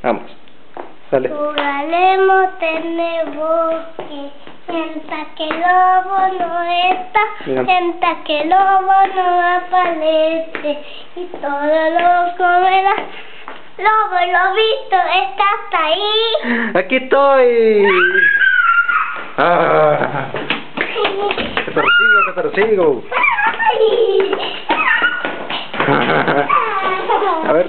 Vamos. Dale. Jugaremos en el bosque, mientras que el lobo no está, Mira. mientras que el lobo no aparece, y todo lo comerá. Lobo, lobito, ¿estás ahí? Aquí estoy. Ah, te persigo. A ver.